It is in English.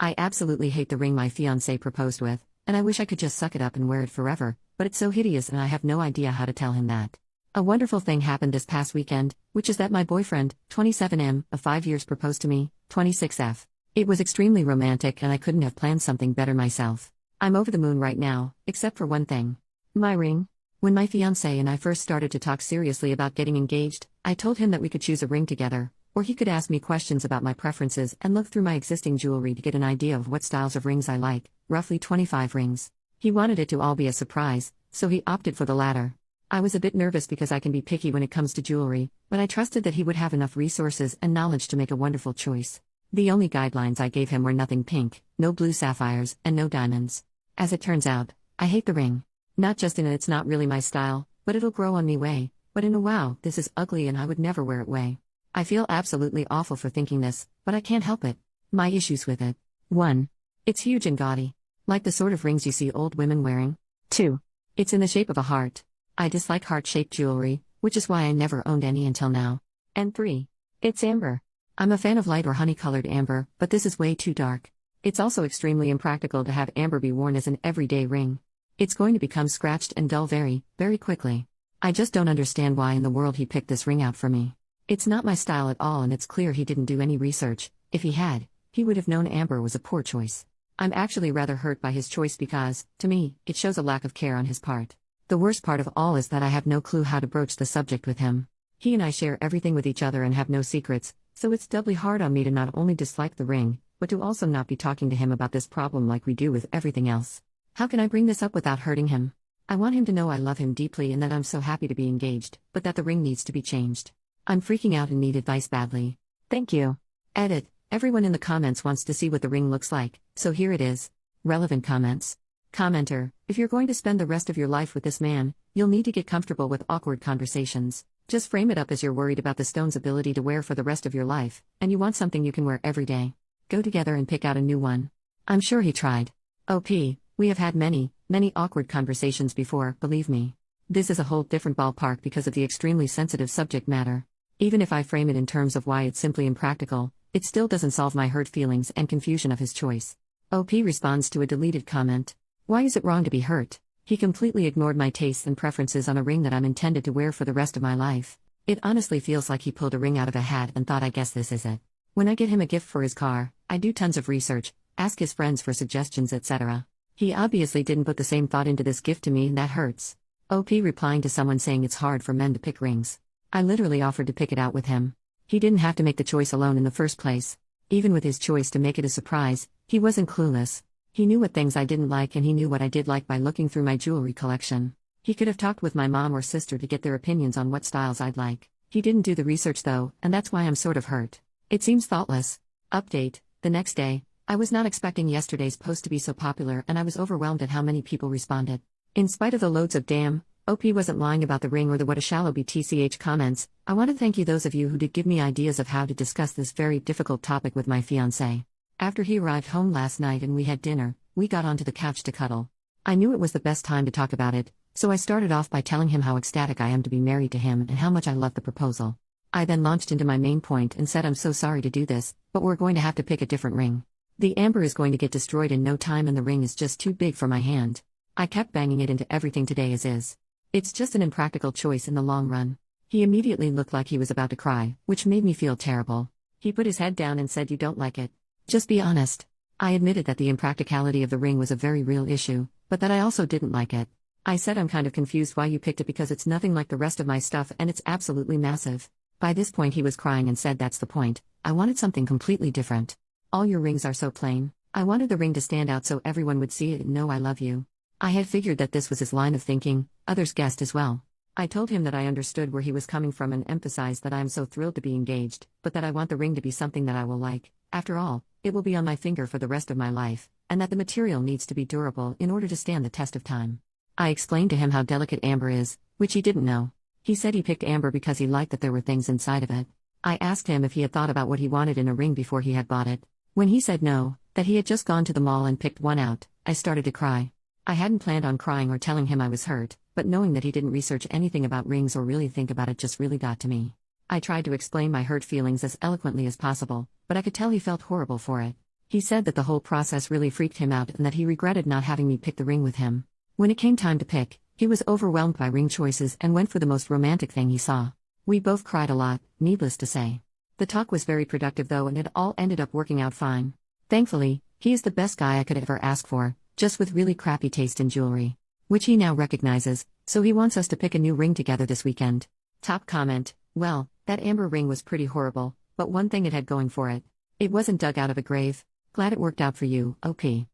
I absolutely hate the ring my fiancé proposed with, and I wish I could just suck it up and wear it forever, but it's so hideous and I have no idea how to tell him that. A wonderful thing happened this past weekend, which is that my boyfriend, 27M, of 5 years proposed to me, 26F. It was extremely romantic and I couldn't have planned something better myself. I'm over the moon right now, except for one thing. My ring. When my fiancé and I first started to talk seriously about getting engaged, I told him that we could choose a ring together, or he could ask me questions about my preferences and look through my existing jewelry to get an idea of what styles of rings I like, roughly 25 rings. He wanted it to all be a surprise, so he opted for the latter. I was a bit nervous because I can be picky when it comes to jewelry, but I trusted that he would have enough resources and knowledge to make a wonderful choice. The only guidelines I gave him were nothing pink, no blue sapphires, and no diamonds. As it turns out, I hate the ring. Not just in it's not really my style, but it'll grow on me way, but in a wow, this is ugly and I would never wear it way. I feel absolutely awful for thinking this, but I can't help it. My issues with it. 1. It's huge and gaudy. Like the sort of rings you see old women wearing. 2. It's in the shape of a heart. I dislike heart-shaped jewelry, which is why I never owned any until now. And 3. It's amber. I'm a fan of light or honey-colored amber, but this is way too dark. It's also extremely impractical to have amber be worn as an everyday ring. It's going to become scratched and dull very, very quickly. I just don't understand why in the world he picked this ring out for me. It's not my style at all and it's clear he didn't do any research. If he had, he would have known amber was a poor choice. I'm actually rather hurt by his choice because, to me, it shows a lack of care on his part. The worst part of all is that I have no clue how to broach the subject with him. He and I share everything with each other and have no secrets, so it's doubly hard on me to not only dislike the ring, but to also not be talking to him about this problem like we do with everything else. How can I bring this up without hurting him? I want him to know I love him deeply and that I'm so happy to be engaged, but that the ring needs to be changed. I'm freaking out and need advice badly. Thank you. Edit. Everyone in the comments wants to see what the ring looks like, so here it is. Relevant comments. Commenter, if you're going to spend the rest of your life with this man, you'll need to get comfortable with awkward conversations. Just frame it up as you're worried about the stone's ability to wear for the rest of your life, and you want something you can wear every day. Go together and pick out a new one. I'm sure he tried. OP, we have had many awkward conversations before, believe me. This is a whole different ballpark because of the extremely sensitive subject matter. Even if I frame it in terms of why it's simply impractical, it still doesn't solve my hurt feelings and confusion of his choice. OP responds to a deleted comment. Why is it wrong to be hurt? He completely ignored my tastes and preferences on a ring that I'm intended to wear for the rest of my life. It honestly feels like he pulled a ring out of a hat and thought I guess this is it. When I get him a gift for his car, I do tons of research, ask his friends for suggestions etc. He obviously didn't put the same thought into this gift to me and that hurts. OP replying to someone saying it's hard for men to pick rings. I literally offered to pick it out with him. He didn't have to make the choice alone in the first place. Even with his choice to make it a surprise, he wasn't clueless. He knew what things I didn't like and he knew what I did like by looking through my jewelry collection. He could have talked with my mom or sister to get their opinions on what styles I'd like. He didn't do the research though, and that's why I'm sort of hurt. It seems thoughtless. Update, the next day, I was not expecting yesterday's post to be so popular and I was overwhelmed at how many people responded. In spite of the loads of damn, OP wasn't lying about the ring or the what a shallow BTCH comments, I want to thank you those of you who did give me ideas of how to discuss this very difficult topic with my fiancé. After he arrived home last night and we had dinner, we got onto the couch to cuddle. I knew it was the best time to talk about it, so I started off by telling him how ecstatic I am to be married to him and how much I love the proposal. I then launched into my main point and said I'm so sorry to do this, but we're going to have to pick a different ring. The amber is going to get destroyed in no time and the ring is just too big for my hand. I kept banging it into everything today as is. It's just an impractical choice in the long run. He immediately looked like he was about to cry, which made me feel terrible. He put his head down and said you don't like it. Just be honest. I admitted that the impracticality of the ring was a very real issue, but that I also didn't like it. I said I'm kind of confused why you picked it because it's nothing like the rest of my stuff and it's absolutely massive. By this point he was crying and said that's the point, I wanted something completely different. All your rings are so plain. I wanted the ring to stand out so everyone would see it and know I love you. I had figured that this was his line of thinking, others guessed as well. I told him that I understood where he was coming from and emphasized that I am so thrilled to be engaged, but that I want the ring to be something that I will like. After all, it will be on my finger for the rest of my life, and that the material needs to be durable in order to stand the test of time. I explained to him how delicate amber is, which he didn't know. He said he picked amber because he liked that there were things inside of it. I asked him if he had thought about what he wanted in a ring before he had bought it. When he said no, that he had just gone to the mall and picked one out, I started to cry. I hadn't planned on crying or telling him I was hurt, but knowing that he didn't research anything about rings or really think about it just really got to me. I tried to explain my hurt feelings as eloquently as possible, but I could tell he felt horrible for it. He said that the whole process really freaked him out and that he regretted not having me pick the ring with him. When it came time to pick, he was overwhelmed by ring choices and went for the most romantic thing he saw. We both cried a lot, needless to say. The talk was very productive though, and it all ended up working out fine. Thankfully, he is the best guy I could ever ask for, just with really crappy taste in jewelry. Which he now recognizes, so he wants us to pick a new ring together this weekend. Top comment: well, that amber ring was pretty horrible, but one thing it had going for it. It wasn't dug out of a grave. Glad it worked out for you, OP.